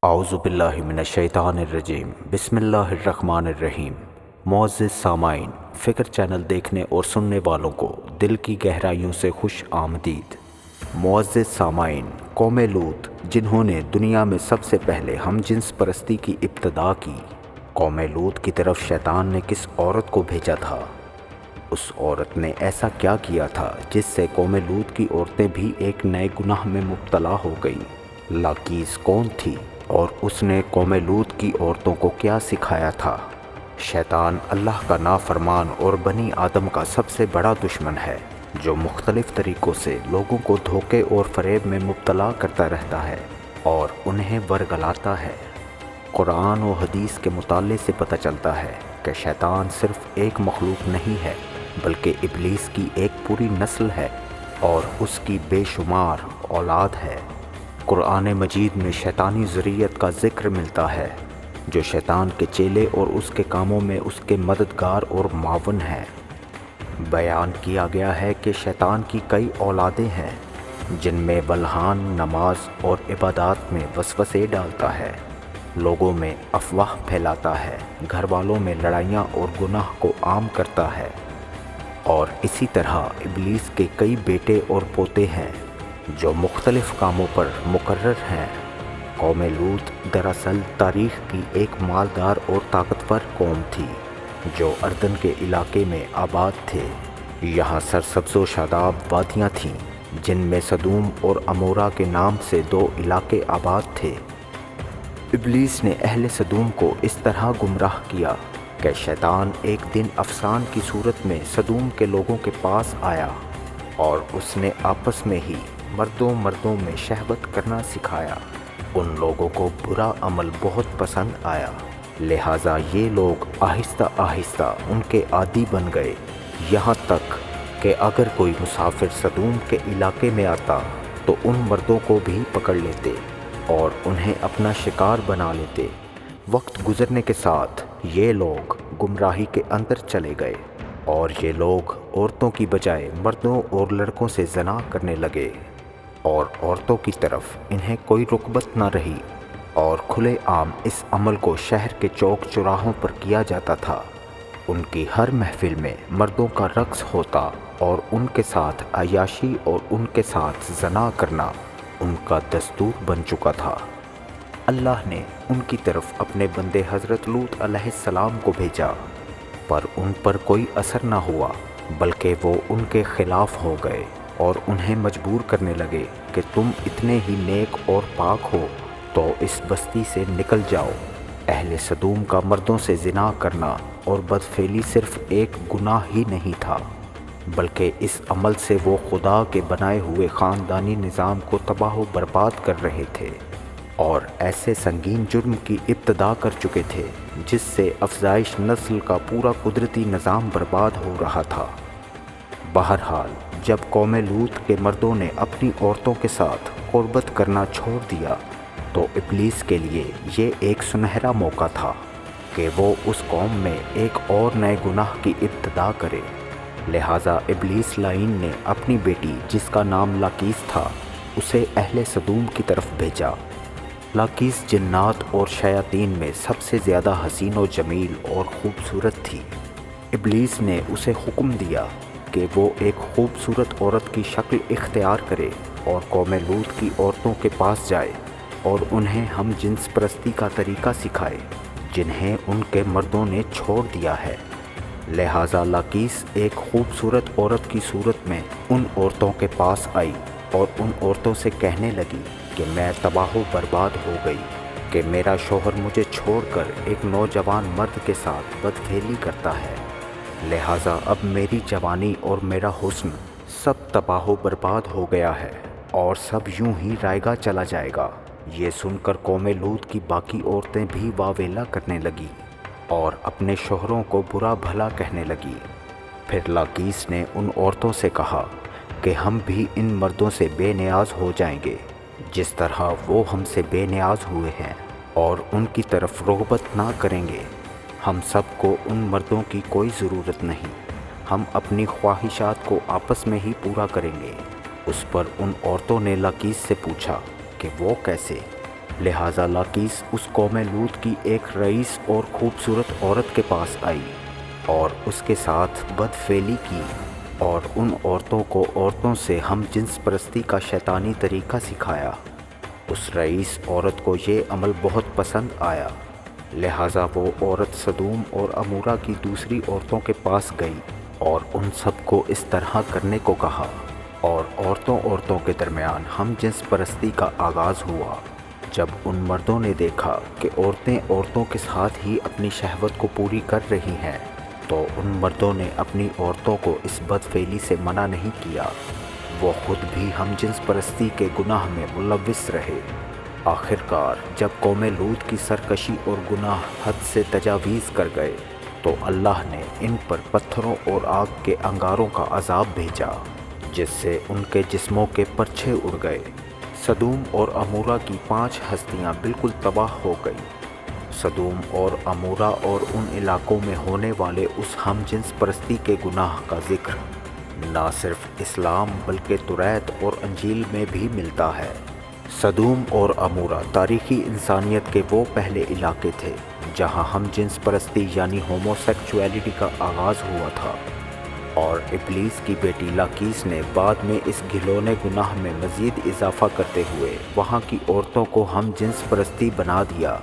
اعوذ باللہ من الشیطان الرجیم بسم اللہ الرحمن الرحیم۔ معزز سامعین، فکر چینل دیکھنے اور سننے والوں کو دل کی گہرائیوں سے خوش آمدید۔ معزز سامعین، قوم لوط جنہوں نے دنیا میں سب سے پہلے ہم جنس پرستی کی ابتدا کی، قوم لوط کی طرف شیطان نے کس عورت کو بھیجا تھا؟ اس عورت نے ایسا کیا کیا تھا جس سے قوم لوط کی عورتیں بھی ایک نئے گناہ میں مبتلا ہو گئیں؟ لاقیس کون تھی اور اس نے قوم لوط کی عورتوں کو کیا سکھایا تھا؟ شیطان اللہ کا نافرمان اور بنی آدم کا سب سے بڑا دشمن ہے، جو مختلف طریقوں سے لوگوں کو دھوکے اور فریب میں مبتلا کرتا رہتا ہے اور انہیں ورگلاتا ہے۔ قرآن و حدیث کے مطالعے سے پتہ چلتا ہے کہ شیطان صرف ایک مخلوق نہیں ہے، بلکہ ابلیس کی ایک پوری نسل ہے اور اس کی بے شمار اولاد ہے۔ قرآن مجید میں شیطانی ذریت کا ذکر ملتا ہے، جو شیطان کے چیلے اور اس کے کاموں میں اس کے مددگار اور معاون ہیں۔ بیان کیا گیا ہے کہ شیطان کی کئی اولادیں ہیں، جن میں بلحان نماز اور عبادات میں وسوسے ڈالتا ہے، لوگوں میں افواہ پھیلاتا ہے، گھر والوں میں لڑائیاں اور گناہ کو عام کرتا ہے، اور اسی طرح ابلیس کے کئی بیٹے اور پوتے ہیں جو مختلف کاموں پر مقرر ہیں۔ قوم لوط دراصل تاریخ کی ایک مالدار اور طاقتور قوم تھی جو اردن کے علاقے میں آباد تھے۔ یہاں سرسبز و شاداب وادیاں تھیں جن میں سدوم اور عمورہ کے نام سے دو علاقے آباد تھے۔ ابلیس نے اہل سدوم کو اس طرح گمراہ کیا کہ شیطان ایک دن افسان کی صورت میں سدوم کے لوگوں کے پاس آیا اور اس نے آپس میں ہی مردوں میں شہوت کرنا سکھایا۔ ان لوگوں کو برا عمل بہت پسند آیا، لہٰذا یہ لوگ آہستہ آہستہ ان کے عادی بن گئے، یہاں تک کہ اگر کوئی مسافر سدوم کے علاقے میں آتا تو ان مردوں کو بھی پکڑ لیتے اور انہیں اپنا شکار بنا لیتے۔ وقت گزرنے کے ساتھ یہ لوگ گمراہی کے اندر چلے گئے اور یہ لوگ عورتوں کی بجائے مردوں اور لڑکوں سے زنا کرنے لگے، اور عورتوں کی طرف انہیں کوئی رغبت نہ رہی، اور کھلے عام اس عمل کو شہر کے چوک چوراہوں پر کیا جاتا تھا۔ ان کی ہر محفل میں مردوں کا رقص ہوتا اور ان کے ساتھ عیاشی اور ان کے ساتھ زنا کرنا ان کا دستور بن چکا تھا۔ اللہ نے ان کی طرف اپنے بندے حضرت لوط علیہ السلام کو بھیجا، پر ان پر کوئی اثر نہ ہوا، بلکہ وہ ان کے خلاف ہو گئے اور انہیں مجبور کرنے لگے کہ تم اتنے ہی نیک اور پاک ہو تو اس بستی سے نکل جاؤ۔ اہل سدوم کا مردوں سے زنا کرنا اور بدفعلی صرف ایک گناہ ہی نہیں تھا، بلکہ اس عمل سے وہ خدا کے بنائے ہوئے خاندانی نظام کو تباہ و برباد کر رہے تھے اور ایسے سنگین جرم کی ابتدا کر چکے تھے جس سے افزائش نسل کا پورا قدرتی نظام برباد ہو رہا تھا۔ بہرحال جب قوم لوط کے مردوں نے اپنی عورتوں کے ساتھ قربت کرنا چھوڑ دیا تو ابلیس کے لیے یہ ایک سنہرا موقع تھا کہ وہ اس قوم میں ایک اور نئے گناہ کی ابتدا کرے۔ لہٰذا ابلیس لعین نے اپنی بیٹی جس کا نام لاقیس تھا اسے اہل سدوم کی طرف بھیجا۔ لاقیس جنات اور شیاطین میں سب سے زیادہ حسین و جمیل اور خوبصورت تھی۔ ابلیس نے اسے حکم دیا کہ وہ ایک خوبصورت عورت کی شکل اختیار کرے اور قوم لوط کی عورتوں کے پاس جائے اور انہیں ہم جنس پرستی کا طریقہ سکھائے جنہیں ان کے مردوں نے چھوڑ دیا ہے۔ لہٰذا لاقیس ایک خوبصورت عورت کی صورت میں ان عورتوں کے پاس آئی اور ان عورتوں سے کہنے لگی کہ میں تباہ و برباد ہو گئی کہ میرا شوہر مجھے چھوڑ کر ایک نوجوان مرد کے ساتھ بدفعلی کرتا ہے، لہٰذا اب میری جوانی اور میرا حسن سب تباہ و برباد ہو گیا ہے اور سب یوں ہی رائے گا چلا جائے گا۔ یہ سن کر قوم لوط کی باقی عورتیں بھی واویلا کرنے لگی اور اپنے شوہروں کو برا بھلا کہنے لگی۔ پھر لاقیس نے ان عورتوں سے کہا کہ ہم بھی ان مردوں سے بے نیاز ہو جائیں گے جس طرح وہ ہم سے بے نیاز ہوئے ہیں، اور ان کی طرف رغبت نہ کریں گے۔ ہم سب کو ان مردوں کی کوئی ضرورت نہیں، ہم اپنی خواہشات کو آپس میں ہی پورا کریں گے۔ اس پر ان عورتوں نے لاقیس سے پوچھا کہ وہ کیسے؟ لہٰذا لاقیس اس قوم لوط کی ایک رئیس اور خوبصورت عورت کے پاس آئی اور اس کے ساتھ بدفعلی کی اور ان عورتوں کو عورتوں سے ہم جنس پرستی کا شیطانی طریقہ سکھایا۔ اس رئیس عورت کو یہ عمل بہت پسند آیا، لہٰذا وہ عورت سدوم اور عمورہ کی دوسری عورتوں کے پاس گئی اور ان سب کو اس طرح کرنے کو کہا، اور عورتوں کے درمیان ہم جنس پرستی کا آغاز ہوا۔ جب ان مردوں نے دیکھا کہ عورتیں عورتوں کے ساتھ ہی اپنی شہوت کو پوری کر رہی ہیں تو ان مردوں نے اپنی عورتوں کو اس بدفعلی سے منع نہیں کیا، وہ خود بھی ہم جنس پرستی کے گناہ میں ملوث رہے۔ آخرکار جب قوم لوط کی سرکشی اور گناہ حد سے تجاویز کر گئے تو اللہ نے ان پر پتھروں اور آگ کے انگاروں کا عذاب بھیجا جس سے ان کے جسموں کے پرچھے اڑ گئے۔ سدوم اور عمورہ کی 5 ہستیاں بالکل تباہ ہو گئیں۔ سدوم اور عمورہ اور ان علاقوں میں ہونے والے اس ہم جنس پرستی کے گناہ کا ذکر نہ صرف اسلام بلکہ توریت اور انجیل میں بھی ملتا ہے۔ سدوم اور عمورہ تاریخی انسانیت کے وہ پہلے علاقے تھے جہاں ہم جنس پرستی یعنی ہومو سیکچویلٹی کا آغاز ہوا تھا، اور ابلیس کی بیٹی لاقیس نے بعد میں اس گھناؤنے گناہ میں مزید اضافہ کرتے ہوئے وہاں کی عورتوں کو ہم جنس پرستی بنا دیا،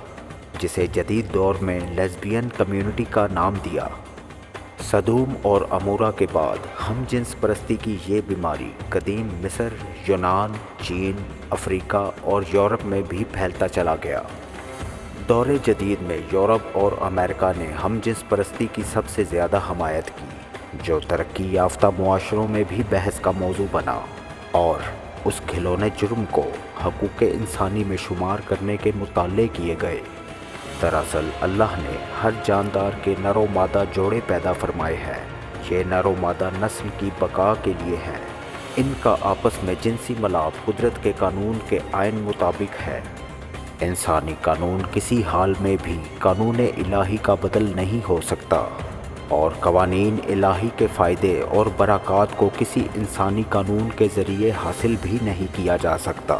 جسے جدید دور میں لیزبین کمیونٹی کا نام دیا۔ سدوم اور عمورہ کے بعد ہم جنس پرستی کی یہ بیماری قدیم مصر، یونان، چین، افریقہ اور یورپ میں بھی پھیلتا چلا گیا۔ دور جدید میں یورپ اور امریکہ نے ہم جنس پرستی کی سب سے زیادہ حمایت کی، جو ترقی یافتہ معاشروں میں بھی بحث کا موضوع بنا، اور اس کھلونے جرم کو حقوق انسانی میں شمار کرنے کے مطالعے کیے گئے۔ دراصل اللہ نے ہر جاندار کے نر و مادہ جوڑے پیدا فرمائے ہیں۔ یہ نر و مادہ نسل کی بقا کے لیے ہیں۔ ان کا آپس میں جنسی ملاپ قدرت کے قانون کے عین مطابق ہے۔ انسانی قانون کسی حال میں بھی قانون الہی کا بدل نہیں ہو سکتا، اور قوانین الہی کے فائدے اور برکات کو کسی انسانی قانون کے ذریعے حاصل بھی نہیں کیا جا سکتا۔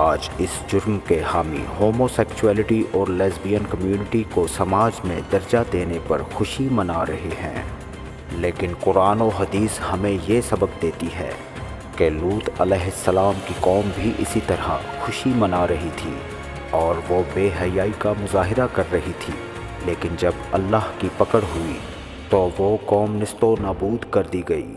آج اس جرم کے حامی ہومو سیکچویلٹی اور لیزبین کمیونٹی کو سماج میں درجہ دینے پر خوشی منا رہے ہیں، لیکن قرآن و حدیث ہمیں یہ سبق دیتی ہے کہ لوط علیہ السلام کی قوم بھی اسی طرح خوشی منا رہی تھی اور وہ بے حیائی کا مظاہرہ کر رہی تھی، لیکن جب اللہ کی پکڑ ہوئی تو وہ قوم نیست و نابود کر دی گئی۔